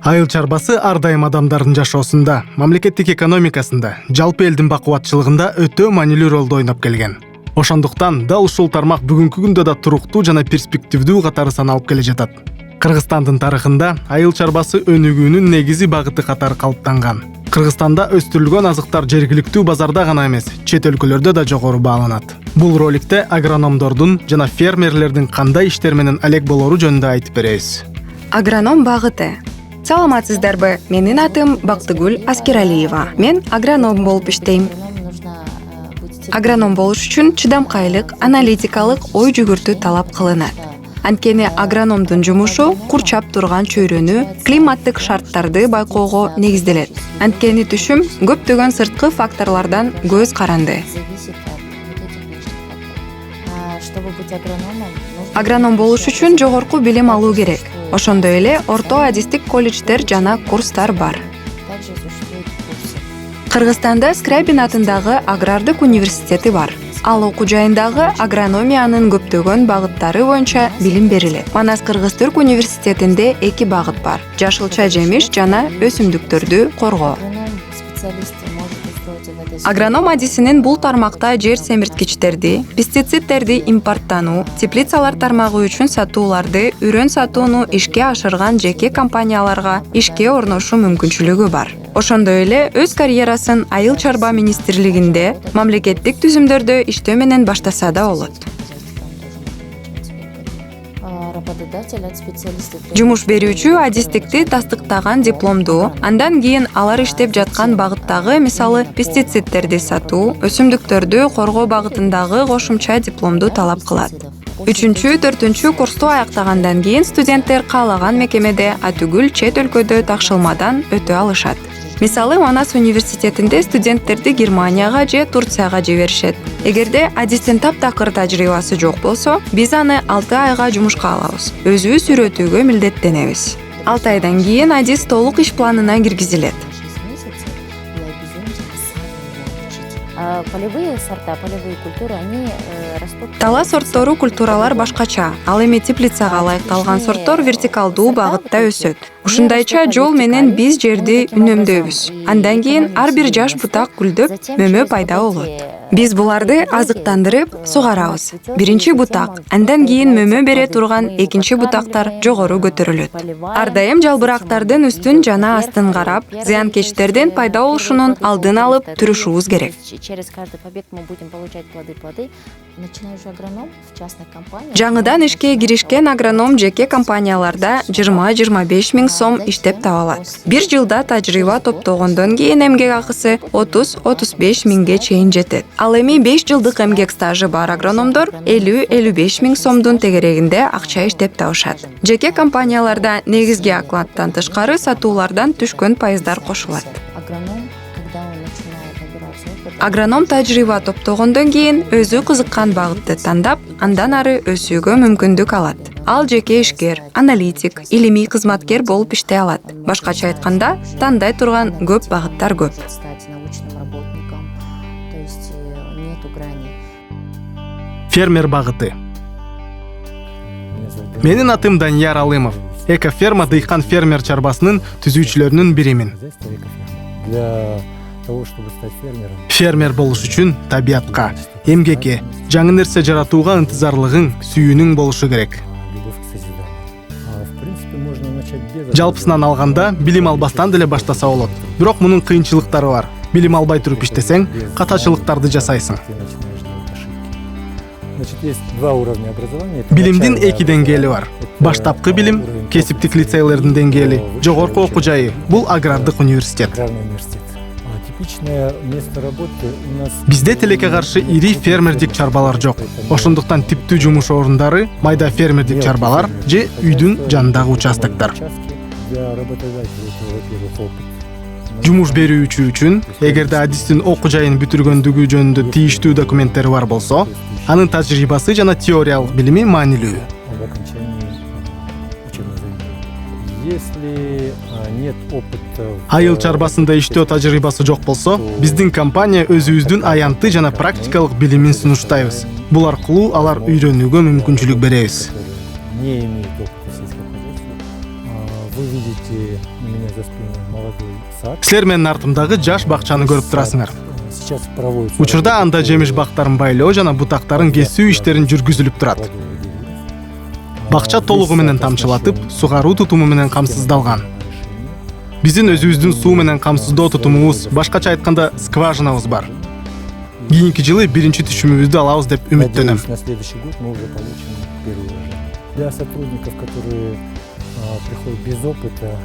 Айыл чарбасы ар дайым адамдардын жашоосунда, мамлекеттик экономикасында, жалпы элдин бакубатчылыгында өтө маанилүү ролду ойноп келген. Ошондуктан дал ушул тармак бүгүнкү күндө да туруктуу жана перспективдүү катары саналып келе жатат. Кыргызстандын тарыхында айыл чарбасы өнүгүүнүн негизи багыты катары калыптанган. Кыргызстанда өстүрүлгөн азыктар жергиликтүү базарда гана эмес, чет өлкөлөрдө да жогору бааланат. Бул роликте агрономдордун жана фермерлердин кандай иштер менен алек болору жөнүндө айтып беребиз. Агроном багыты. Саламатсыздарбы? Менин атым Бактыгүл Аскералиева. Мен агроном болуп иштейм. Агроном болуш үчүн чыдамкайлык, аналитикалык ой жүгүртүү талап кылынат. Анткени агрономдун жумушу курчап турган чөйрөнү, климаттык шарттарды байкоого негизделет. Анткени түшүм көптөгөн сырткы факторлордон көз каранды. Агроном болуш үчүн жогорку билим алуу керек. Ошондой эле орто адистик колледждер жана курстар бар. Кыргызстанда Скрябин атындагы агрардык университети бар. Ал окуу жайындагы агрономиянын көптөгөн багыттары боюнча билим берилет. Манас Кыргыз-Түрк университетинде 2 багыт бар: жашылча жемиш жана өсүмдүктөрдү коргоо. Агроном адисинин бул тармакта жер семирткичтерди, пестициддерди импорттануу, теплицалар тармагы үчүн сатууларды, үрөн сатууну ишке ашырган жеке компанияларга ишке орношу мүмкүнчүлүгү бар. Ошондой эле өз карьерасын айыл чарба министрлигинде, мамлекеттик түзүмдөрдө иштөө менен баштаса да болот. Жумуш берүүчү адистикти тастыктаган дипломду, андан кийин алар иштеп жаткан багыттагы, мисалы, пестициддерди сатуу, өсүмдүктөрдү коргоо багытындагы кошумча дипломду талап кылат. 3-4 курсту аяктагандан кийин студенттер каалаган мекемеде, атүгүл чет өлкөдө такшылмадан өтө алышат. Мисалы, Манас университетинде студенттерди Германияга же Турцияга жиберишет. Эгерде адистин таптакыр тажрыйбасы жок болсо, биз аны 6 айга жумушка алабыз. Өзүбүз үйрөтүүгө милдеттенебиз. 6 айдан кийин адис толук иш планына киргизилет. Полевые сорта, полевые культуры, они растут. Дала сорттору культуралар башкача. Ал эми теплицага ылайыкталган сорттор вертикалдуу багытта өсөт. Ушундайча жол менен биз жерди үнөмдөйбүз. Андан кийин ар бир жаш бутак гүлдөп, мөмө пайда болот. Биз буларды азыктандырып, сугарабыз. Биринчи бутак, андан кийин мөмө бере турган экинчи бутактар жогору көтөрүлөт. Ар дайым жалбырактардын үстүн жана астын карап, зыянкечтердин пайда болушунун алдын алып турушубуз керек. Через каждый побег мы будем получать плоды. Начинающий агроном в частных компаниях. Жаңыдан ишке киришкен агроном жеке компанияларда 20-25 миң сом иштеп таба алат. Бир жылда тажрыйба топтогондон кийин эмгек акысы 30-35 миңге чейин жетет. Ал эми 5 жылдык эмгек стажы бар агрономдор 50-55 миң сомдун тегерегинде акча иштеп табышат. Жеке компанияларда негизги окладдан тышкары сатуулардан түшкөн пайыздар кошулат. Агроном тажрыйба топтогондон кийин өзү кызыккан багытты тандап, андан ары өсүүгө мүмкүндүк алат. Ал жеке ишкер, аналитик, илимий кызматкер болуп иштей алат. Башкача айтканда, тандай турган көп багыттар көп. Фермер багыты. Менин атым Данияр Алымов. Экоферма дыйкан фермер чарбасынын түзүүчүлөрүнүн биримин. Фермер болуш үчүн табиятка, эмгекке, жаңы нерсе жаратууга ынтызарлыгың, сүйүүнүң болушу керек. Жалпысынан алганда, билим албастан деле баштаса болот. Бирок мунун кыйынчылыктары бар. Билим албай туруп иштесең, катачылыктарды жасайсың. Билимдин 2 деңгээли бар. Баштапкы билим, кесиптик лицейлердин деңгээли, жогорку окуу жайы. Бул агрардык университет. Бизде тилекке каршы ири фермердик чарбалар жок. Ошондуктан типтүү жумуш орундары, майда фермердик чарбалар же үйдүн жанындагы участоктор. Жумуш берүүчү үчүн, эгерде адистин окуу жайын бүтүргөндүгү жөнүндө тийиштүү документтери бар болсо, анын тажрыйбасы жана теориялык билими маанилүү. Айыл чарбасында иштөө тажрыйбасы жок болсо, биздин компания өзүбүздүн аянтты жана практикалык билимин сунуштайбыз. Бул аркылуу алар үйрөнүүгө мүмкүнчүлүк беребиз. Вы видите у меня за спиной молодой сад. Силер менин артымдагы жаш бакчаны көрүп турасыңар. Сейчас проводится Учурда анда работа жемиш по бактарын байлоо жана бутактарын кесүү иштерин жүргүзүлүп турат. плодовым деревьям. Бакча толугу менен тамчылатып, сугаруу тутуму менен камсыздалган. Решение. Биздин өзүбүздүн суу менен камсыздоо тутумубуз, башкача айтканда, скважинабыз бар. Кийинки жылы биринчи түшүмүбүздү алабыз деп үмүттөнөм. Надеюсь, на следующий год мы уже получим первый урожай. Для сотрудников, которые приходят без опыта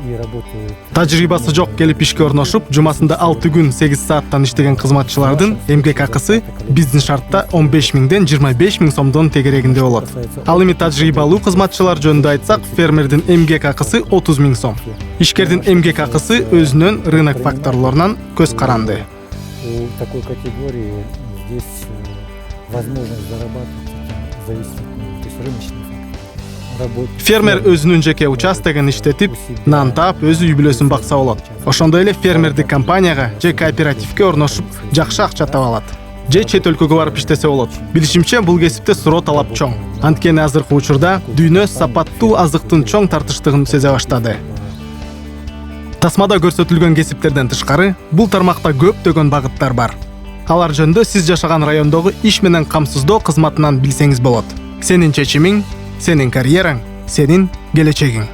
и работают... Тажрыйбасы жок келип ишке орношуп, жумасында 6 күн 8 сааттан иштеген кызматчылардын эмгек акысы биздин шартта 15 миңден 25 миң сомдон тегерегинде болот. Ал эми тажрыйбалуу кызматчылар жөнүндө айтсак, фермердин эмгек акысы 30 миң сом. Ишкердин эмгек акысы өзүнөн рынок факторлорунан көз каранды. У такой категории здесь возможность зарабатывать зависит от рыночных факторов. Фермер өзүнүн жеке участогун иштетип, нан таап, өзү үй бүлөсүн бакса болот. Ошондой эле фермердик компанияга же кооперативге орношуп, жакшы акча таба алат. Же чет өлкөгө барып иштесе болот. Билишимче, бул кесипте суроо талап чоң. Анткени азыркы учурда дүйнө сапаттуу азыктын чоң тартыштыгын сезе баштады. Тасмада көрсөтүлгөн кесиптерден тышкары, бул тармакта көптөгөн багыттар бар. Алар жөнүндө сиз жашаган райондогу иш менен камсыздоо кызматынан билсеңиз болот. Сенин чечимиң, сенин карьераң, сенин келечегиң.